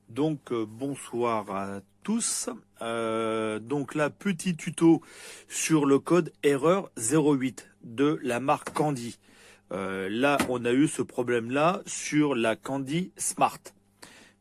Donc bonsoir à tous. Donc là, petit tuto sur le code erreur 08 de la marque Candy. Là, on a eu ce problème-là sur la Candy Smart.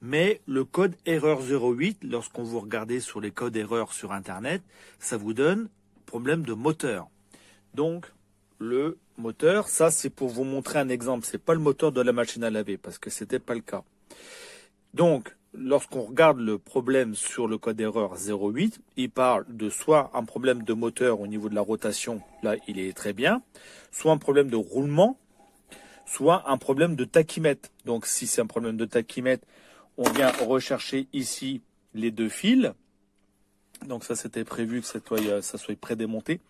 Mais le code erreur 08, lorsqu'on vous regardez sur les codes erreurs sur Internet, ça vous donne problème de moteur. Donc, le moteur, ça c'est pour vous montrer un exemple. C'est pas le moteur de la machine à laver parce que c'était pas le cas. Donc, lorsqu'on regarde le problème sur le code erreur 08, il parle de soit un problème de moteur au niveau de la rotation, là il est très bien, soit un problème de roulement, soit un problème de tachymètre. Donc si c'est un problème de tachymètre, on vient rechercher ici les deux fils. Donc ça c'était prévu que ça soit prédémonté.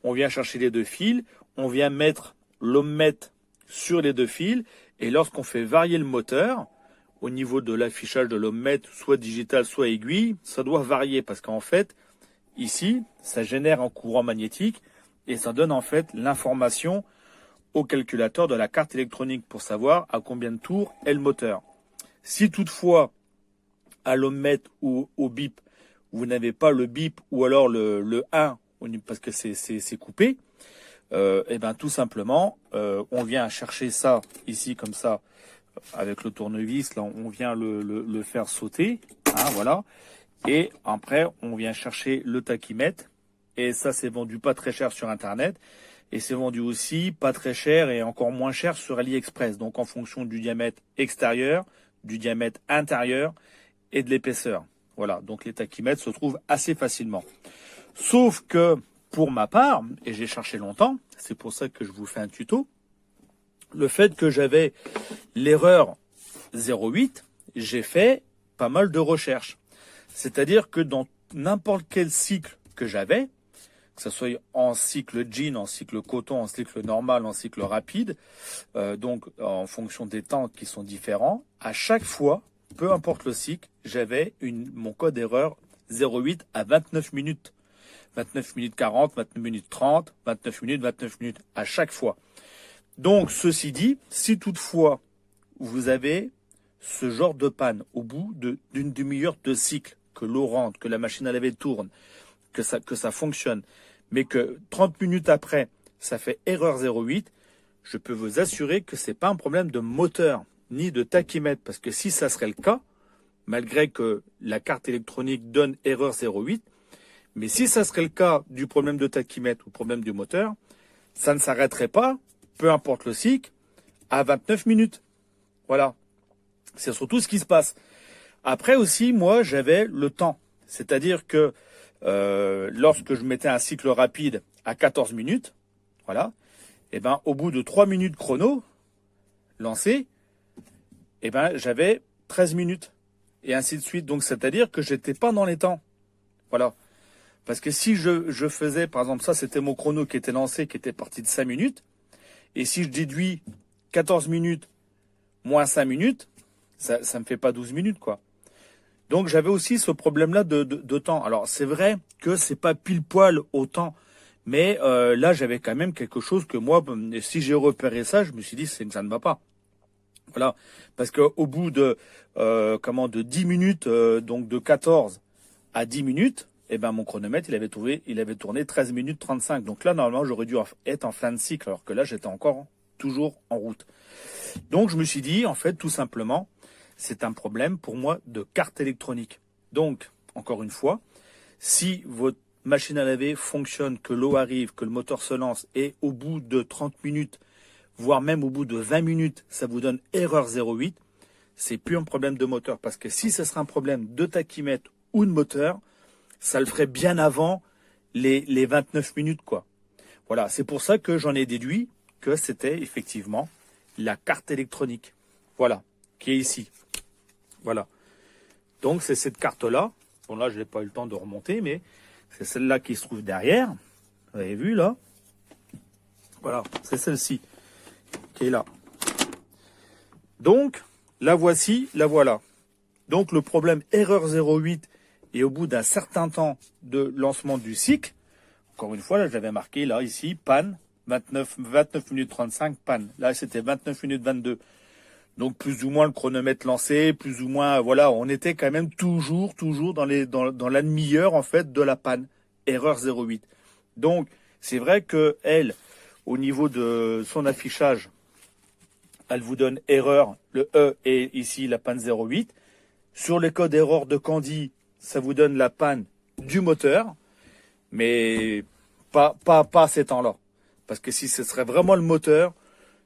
On vient chercher les deux fils, on vient mettre l'ohmmètre sur les deux fils, et lorsqu'on fait varier le moteur, au niveau de l'affichage de l'ohmmètre, soit digital, soit aiguille, ça doit varier parce qu'en fait, ici, ça génère un courant magnétique et ça donne en fait l'information au calculateur de la carte électronique pour savoir à combien de tours est le moteur. Si toutefois, à l'ohmmètre ou au bip, vous n'avez pas le bip ou alors le 1 parce que c'est coupé, et bien tout simplement, on vient chercher ça ici comme ça, avec le tournevis, là, on vient le faire sauter, hein, voilà. Et après, on vient chercher le tachymètre. Et ça, c'est vendu pas très cher sur Internet. Et c'est vendu aussi pas très cher et encore moins cher sur AliExpress. Donc, en fonction du diamètre extérieur, du diamètre intérieur et de l'épaisseur. Voilà. Donc, les tachymètres se trouvent assez facilement. Sauf que, pour ma part, et j'ai cherché longtemps, c'est pour ça que je vous fais un tuto, le fait que j'avais l'erreur 08, j'ai fait pas mal de recherches. C'est-à-dire que dans n'importe quel cycle que j'avais, que ce soit en cycle jean, en cycle coton, en cycle normal, en cycle rapide, donc en fonction des temps qui sont différents, à chaque fois, peu importe le cycle, j'avais mon code erreur 08 à 29 minutes. 29 minutes 40, 29 minutes 30, 29 minutes, à chaque fois. Donc, ceci dit, si toutefois vous avez ce genre de panne au bout d'une demi-heure de cycle, que l'eau rentre, que la machine à laver tourne, que ça fonctionne, mais que 30 minutes après, ça fait erreur 08, je peux vous assurer que c'est pas un problème de moteur, ni de tachymètre, parce que si ça serait le cas, malgré que la carte électronique donne erreur 08, mais si ça serait le cas du problème de tachymètre ou problème du moteur, ça ne s'arrêterait pas, peu importe le cycle, à 29 minutes. Voilà. C'est surtout ce qui se passe. Après aussi, moi, j'avais le temps. C'est-à-dire que lorsque je mettais un cycle rapide à 14 minutes, voilà, et ben au bout de 3 minutes chrono lancé, et ben j'avais 13 minutes. Et ainsi de suite. Donc c'est-à-dire que j'étais pas dans les temps. Voilà. Parce que si je faisais, par exemple, ça c'était mon chrono qui était lancé, qui était parti de 5 minutes, et si je déduis 14 minutes moins 5 minutes, ça me fait pas 12 minutes, quoi. Donc j'avais aussi ce problème-là de temps. Alors c'est vrai que c'est pas pile poil au temps, mais là j'avais quand même quelque chose que moi, si j'ai repéré ça, je me suis dit ça ne va pas. Voilà, parce qu'au bout de 10 minutes, donc de 14 à 10 minutes, eh ben mon chronomètre il avait tourné 13 minutes 35. Donc là normalement j'aurais dû être en fin de cycle, alors que là j'étais encore toujours en route. Donc je me suis dit en fait tout simplement c'est un problème pour moi de carte électronique. Donc encore une fois, si votre machine à laver fonctionne, que l'eau arrive, que le moteur se lance et au bout de 30 minutes, voire même au bout de 20 minutes, ça vous donne erreur 08, c'est plus un problème de moteur. Parce que si ce serait un problème de tachymètre ou de moteur, ça le ferait bien avant les 29 minutes, quoi. Voilà, c'est pour ça que j'en ai déduit que c'était effectivement la carte électronique. Voilà, qui est ici. Voilà. Donc c'est cette carte-là. Bon là, je n'ai pas eu le temps de remonter, mais c'est celle-là qui se trouve derrière. Vous avez vu là? Voilà, c'est celle-ci qui est là. Donc, la voici, la voilà. Donc le problème erreur 08 et au bout d'un certain temps de lancement du cycle, encore une fois, là, je l'avais marqué, là, ici, panne, 29 minutes 35, panne. Là, c'était 29 minutes 22. Donc plus ou moins le chronomètre lancé, plus ou moins, voilà, on était quand même toujours dans la demi-heure en fait de la panne. Erreur 08. Donc c'est vrai que elle, au niveau de son affichage, elle vous donne erreur, le E et ici la panne 08. Sur les codes erreur de Candy, ça vous donne la panne du moteur, mais pas à ces temps-là. Parce que si ce serait vraiment le moteur,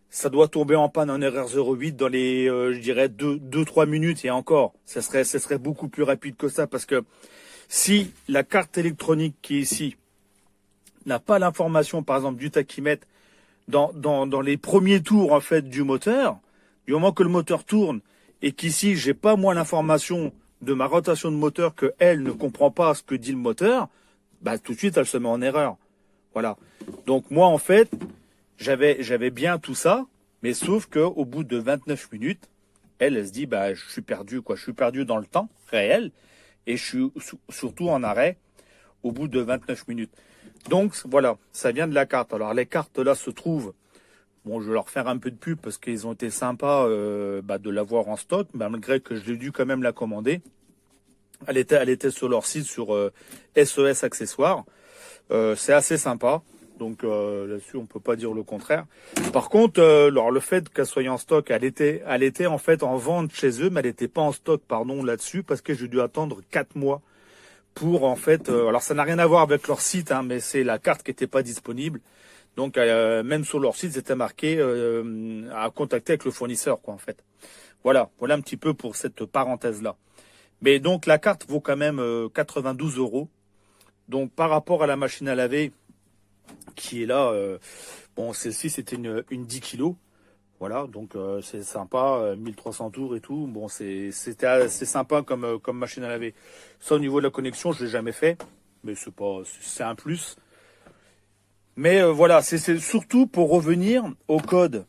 ça doit tomber en panne en erreur 08 dans les, je dirais, 2-3 minutes et encore. Ce serait beaucoup plus rapide que ça parce que si la carte électronique qui est ici n'a pas l'information, par exemple, du tachymètre dans les premiers tours, en fait, du moteur, du moment que le moteur tourne et qu'ici, j'ai pas, moi, l'information de ma rotation de moteur que elle ne comprend pas ce que dit le moteur, bah, tout de suite, elle se met en erreur. Voilà. Donc, moi, en fait, j'avais bien tout ça, mais sauf que au bout de 29 minutes, elle se dit, bah, je suis perdu, quoi. Je suis perdu dans le temps réel et je suis surtout en arrêt au bout de 29 minutes. Donc, voilà, ça vient de la carte. Alors, les cartes, là, se trouvent. Bon, je vais leur faire un peu de pub parce qu'ils ont été sympas de l'avoir en stock, malgré que je l'ai dû quand même la commander. Elle était sur leur site, sur SES Accessoires. C'est assez sympa. Donc là-dessus, on peut pas dire le contraire. Par contre, alors le fait qu'elle soit en stock, elle était en fait en vente chez eux, mais elle n'était pas en stock, pardon, là-dessus, parce que j'ai dû attendre 4 mois pour en fait. Alors ça n'a rien à voir avec leur site, hein, mais c'est la carte qui n'était pas disponible. Donc même sur leur site, c'était marqué à contacter avec le fournisseur, quoi, en fait. Voilà un petit peu pour cette parenthèse-là. Mais donc la carte vaut quand même 92 €. Donc par rapport à la machine à laver qui est là, bon celle-ci c'était une 10 kilos, voilà, donc c'est sympa, 1300 tours et tout. Bon c'était assez sympa comme machine à laver. Ça au niveau de la connexion je l'ai jamais fait, mais c'est un plus. Mais voilà, c'est surtout pour revenir au code,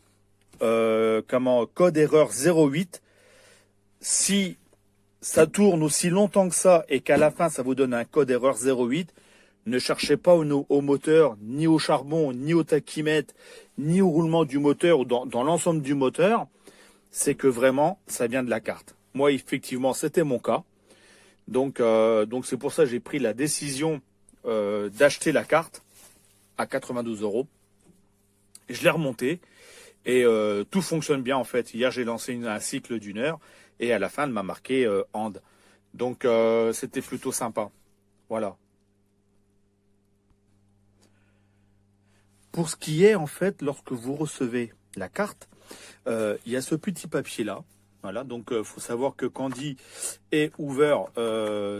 code erreur 08. Si ça tourne aussi longtemps que ça et qu'à la fin ça vous donne un code erreur 08, ne cherchez pas au moteur, ni au charbon, ni au tachymètre, ni au roulement du moteur ou dans l'ensemble du moteur. C'est que vraiment, ça vient de la carte. Moi, effectivement, c'était mon cas. Donc c'est pour ça que j'ai pris la décision d'acheter la carte à 92 €. Je l'ai remontée et tout fonctionne bien en fait. Hier, j'ai lancé un cycle d'1 heure et à la fin, elle m'a marqué And. Donc c'était plutôt sympa. Voilà. Pour ce qui est, en fait, lorsque vous recevez la carte, il y a ce petit papier-là. Voilà, donc faut savoir que Candy et Hoover,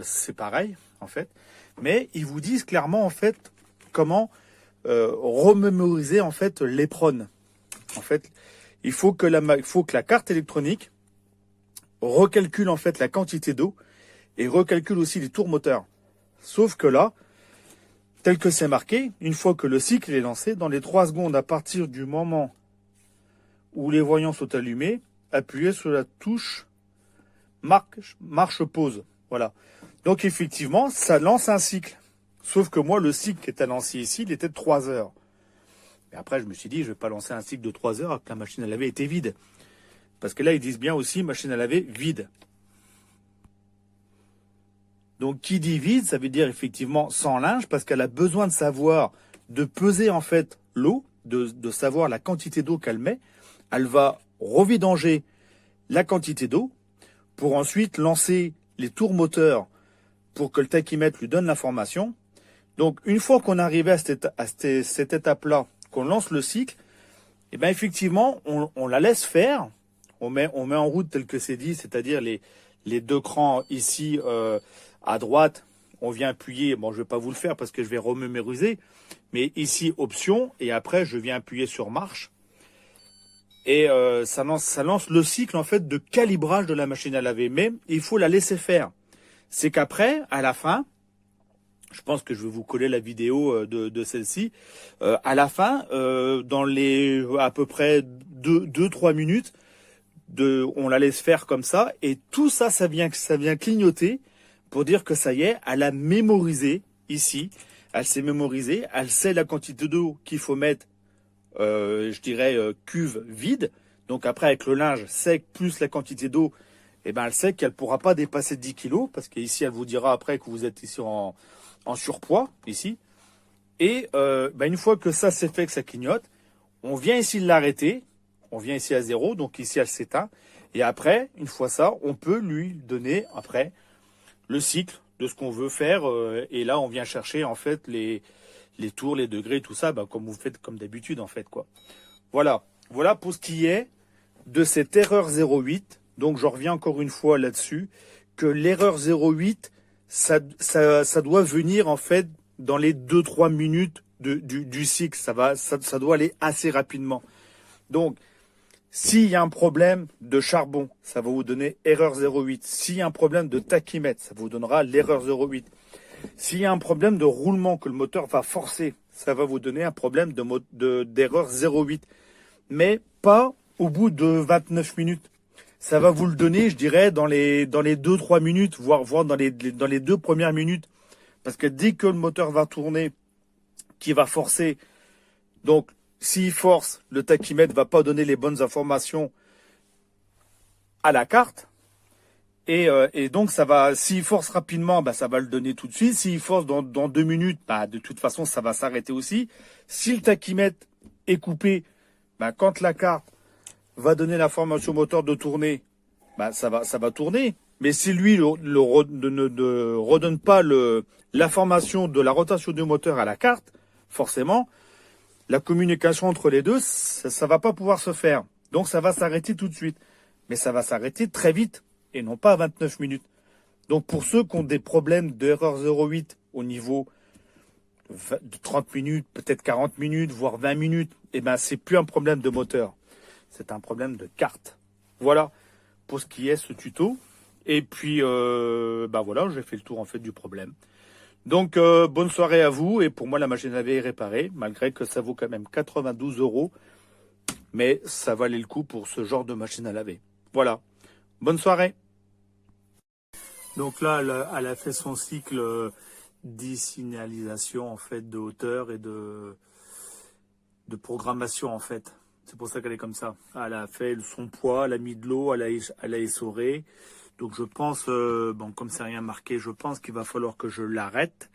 c'est pareil, en fait. Mais ils vous disent clairement, en fait, comment remémoriser, en fait, l'éperon. En fait, il faut que la carte électronique recalcule, en fait, la quantité d'eau et recalcule aussi les tours moteurs. Sauf que là, tel que c'est marqué, une fois que le cycle est lancé, dans les 3 secondes à partir du moment où les voyants sont allumés, appuyez sur la touche marche pause. Voilà. Donc effectivement, ça lance un cycle. Sauf que moi, le cycle qui était lancé ici, il était de 3 heures. Et après, je me suis dit, je vais pas lancer un cycle de 3 heures alors que la machine à laver était vide. Parce que là, ils disent bien aussi machine à laver vide. Donc, qui dit vide, ça veut dire effectivement sans linge, parce qu'elle a besoin de savoir, de peser en fait l'eau, de savoir la quantité d'eau qu'elle met. Elle va revidanger la quantité d'eau pour ensuite lancer les tours moteurs pour que le tachymètre lui donne l'information. Donc, une fois qu'on arrive à cette étape-là, qu'on lance le cycle, et bien effectivement, on la laisse faire. On met en route tel que c'est dit, c'est-à-dire les 2 crans ici à droite, on vient appuyer, bon je vais pas vous le faire parce que je vais remémoriser, mais ici option, et après je viens appuyer sur marche, et ça lance le cycle en fait de calibrage de la machine à laver, mais il faut la laisser faire. C'est qu'après, à la fin, je pense que je vais vous coller la vidéo de celle-ci, à la fin, dans les à peu près 2-3 minutes, on la laisse faire comme ça, et tout ça, ça vient clignoter pour dire que ça y est, elle a mémorisé ici, elle s'est mémorisée, elle sait la quantité d'eau qu'il faut mettre, je dirais cuve vide, Donc après, avec le linge sec plus la quantité d'eau, eh ben, elle sait qu'elle ne pourra pas dépasser 10 kilos, parce qu'ici, elle vous dira après que vous êtes ici en surpoids, ici. Et ben, une fois que ça c'est fait, que ça clignote, on vient ici l'arrêter, on vient ici à 0, donc ici elle s'éteint. Et après, une fois ça, on peut lui donner après le cycle de ce qu'on veut faire. Et là, on vient chercher en fait les tours, les degrés, tout ça, ben, comme vous faites comme d'habitude en fait, quoi. Voilà, voilà pour ce qui est de cette erreur 08. Donc je reviens encore une fois là-dessus, que l'erreur 08, ça doit venir en fait dans les 2-3 minutes du cycle. Ça doit aller assez rapidement. Donc, s'il y a un problème de charbon, ça va vous donner erreur 08. S'il y a un problème de tachymètre, ça vous donnera l'erreur 08. S'il y a un problème de roulement que le moteur va forcer, ça va vous donner un problème d'erreur 08. Mais pas au bout de 29 minutes. Ça va vous le donner, je dirais, dans les 2-3 minutes, voire dans les 2 premières minutes. Parce que dès que le moteur va tourner, qui va forcer, donc s'il force, le tachymètre va pas donner les bonnes informations à la carte. Et donc ça va, s'il force rapidement, bah, ça va le donner tout de suite. S'il force dans 2 minutes, bah, de toute façon, ça va s'arrêter aussi. Si le tachymètre est coupé, bah, quand la carte va donner l'information au moteur de tourner, bah, ça va tourner. Mais si lui ne redonne pas l'information de la rotation du moteur à la carte, forcément, la communication entre les deux, ça va pas pouvoir se faire. Donc ça va s'arrêter tout de suite. Mais ça va s'arrêter très vite et non pas à 29 minutes. Donc pour ceux qui ont des problèmes d'erreur 08 au niveau de 30 minutes, peut-être 40 minutes, voire 20 minutes, eh ben c'est plus un problème de moteur. C'est un problème de carte. Voilà pour ce qui est ce tuto. Et puis, bah voilà, j'ai fait le tour en fait du problème. Donc, bonne soirée à vous. Et pour moi, la machine à laver est réparée, malgré que ça vaut quand même 92 €. Mais ça valait le coup pour ce genre de machine à laver. Voilà. Bonne soirée. Donc là, elle a fait son cycle d'e-signalisation en fait de hauteur et de programmation en fait. C'est pour ça qu'elle est comme ça. Elle a fait son poids, elle a mis de l'eau, elle a essoré. Donc je pense, bon comme c'est rien marqué, je pense qu'il va falloir que je l'arrête.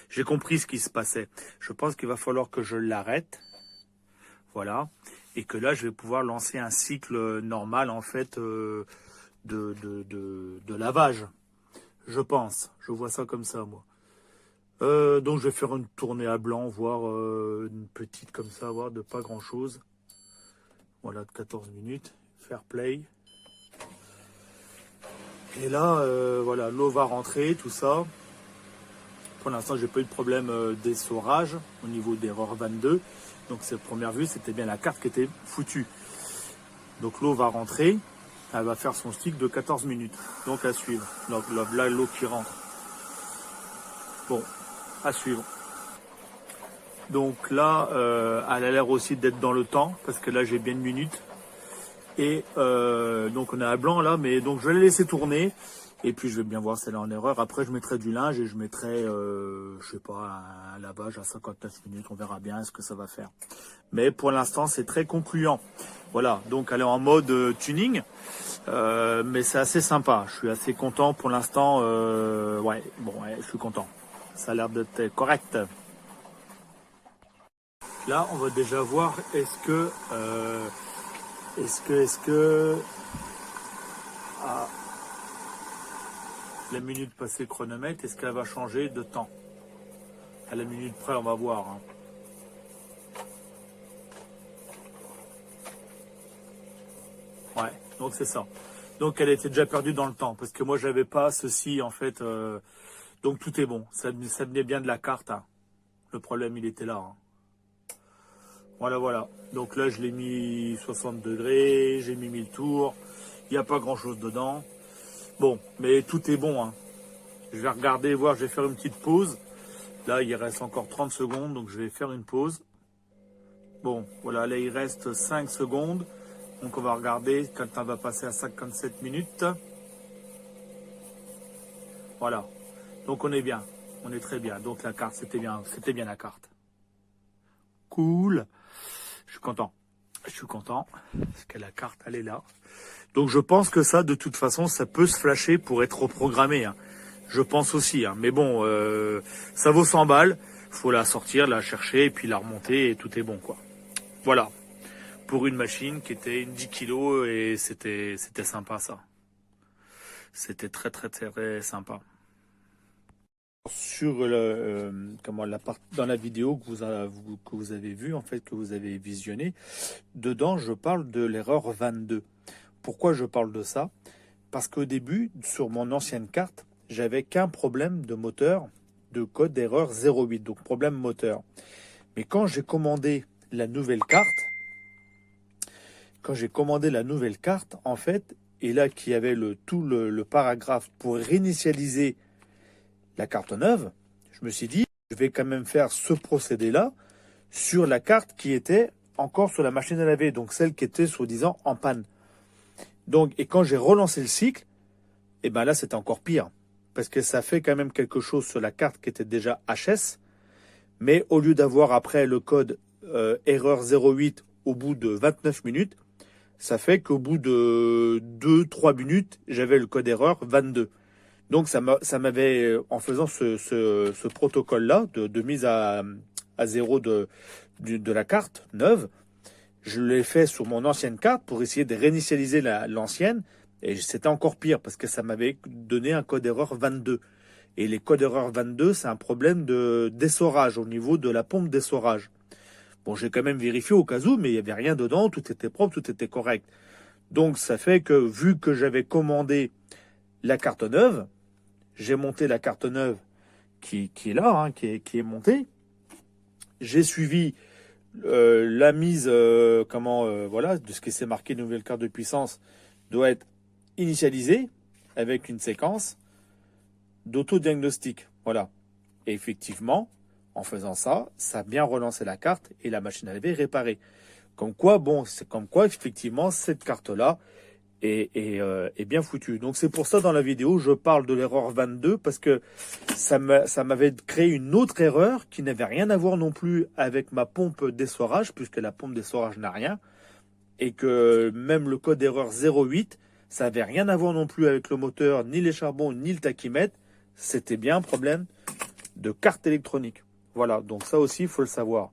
J'ai compris ce qui se passait. Je pense qu'il va falloir que je l'arrête. Voilà. Et que là, je vais pouvoir lancer un cycle normal en fait de lavage. Je pense. Je vois ça comme ça, moi. Donc je vais faire une tournée à blanc, voire une petite comme ça, voire de pas grand chose. Voilà, de 14 minutes. Faire play. Et là, voilà, l'eau va rentrer, tout ça. Pour l'instant, j'ai pas eu de problème d'essorage au niveau d'erreur 22. Donc cette première vue, c'était bien la carte qui était foutue. Donc l'eau va rentrer. Elle va faire son cycle de 14 minutes. Donc à suivre. Donc là, l'eau qui rentre. Bon, à suivre. Donc là, elle a l'air aussi d'être dans le temps, parce que là j'ai bien une minute. Et donc on est à blanc là, mais donc je vais la laisser tourner. Et puis je vais bien voir si elle est en erreur. Après je mettrai du linge et je mettrai, je sais pas, un lavage à 59 minutes. On verra bien ce que ça va faire. Mais pour l'instant c'est très concluant. Voilà, donc elle est en mode tuning. Mais c'est assez sympa. Je suis assez content pour l'instant. Ouais, bon, ouais, je suis content. Ça a l'air d'être correct. Là, on va déjà voir est-ce que ah, la minute passée chronomètre, est-ce qu'elle va changer de temps? À la minute près, on va voir. Hein. Ouais, donc c'est ça. Donc elle était déjà perdue dans le temps parce que moi j'avais pas ceci en fait. Donc tout est bon. Ça venait bien de la carte. Hein. Le problème il était là. Hein. Voilà, voilà. Donc là, je l'ai mis 60 degrés, j'ai mis 1000 tours. Il n'y a pas grand-chose dedans. Bon, mais tout est bon. Hein. Je vais regarder, voir, je vais faire une petite pause. Là, il reste encore 30 secondes, donc je vais faire une pause. Bon, voilà, là, il reste 5 secondes. Donc on va regarder quand le temps va passer à 57 minutes. Voilà. Donc on est bien. On est très bien. Donc la carte, c'était bien la carte. Cool. Je suis content. Je suis content parce que la carte, elle est là. Donc je pense que ça, de toute façon, ça peut se flasher pour être reprogrammé. Hein. Je pense aussi. Hein. Mais bon, ça vaut 100 balles. Faut la sortir, la chercher et puis la remonter et tout est bon, quoi. Voilà. Pour une machine qui était une 10 kilos et c'était sympa, ça. C'était très, très, très sympa. Sur dans la vidéo que vous avez vue, en fait, que vous avez visionné, dedans, je parle de l'erreur 22. Pourquoi je parle de ça? Parce qu'au début, sur mon ancienne carte, j'avais qu'un problème de moteur, de code d'erreur 08, donc problème moteur. Mais quand j'ai commandé la nouvelle carte, en fait, et là qu'il y avait tout le paragraphe pour réinitialiser la carte neuve, je me suis dit, je vais quand même faire ce procédé-là sur la carte qui était encore sur la machine à laver, donc celle qui était soi-disant en panne. Donc, et quand j'ai relancé le cycle, et ben là c'était encore pire, parce que ça fait quand même quelque chose sur la carte qui était déjà HS, mais au lieu d'avoir après le code erreur 08 au bout de 29 minutes, ça fait qu'au bout de 2-3 minutes, j'avais le code erreur 22. Donc ça m'avait, en faisant ce protocole-là de mise à zéro de la carte neuve, je l'ai fait sur mon ancienne carte pour essayer de réinitialiser l'ancienne, et c'était encore pire parce que ça m'avait donné un code erreur 22. Et les codes erreur 22, c'est un problème d'essorage au niveau de la pompe d'essorage. Bon, j'ai quand même vérifié au cas où, mais il n'y avait rien dedans, tout était propre, tout était correct. Donc ça fait que vu que j'avais commandé la carte neuve, j'ai monté la carte neuve qui est là, hein, qui est montée. J'ai suivi la mise, voilà, de ce qui s'est marqué nouvelle carte de puissance doit être initialisée avec une séquence d'autodiagnostic. Voilà. Et effectivement, en faisant ça, ça a bien relancé la carte et la machine à laver réparée. Comme quoi, bon, c'est comme quoi, effectivement, cette carte-là est bien foutue. Donc c'est pour ça, dans la vidéo, je parle de l'erreur 22, parce que ça m'avait créé une autre erreur qui n'avait rien à voir non plus avec ma pompe d'essorage, puisque la pompe d'essorage n'a rien, et que même le code erreur 08, ça n'avait rien à voir non plus avec le moteur, ni les charbons, ni le tachymètre. C'était bien un problème de carte électronique. Voilà, donc ça aussi, il faut le savoir.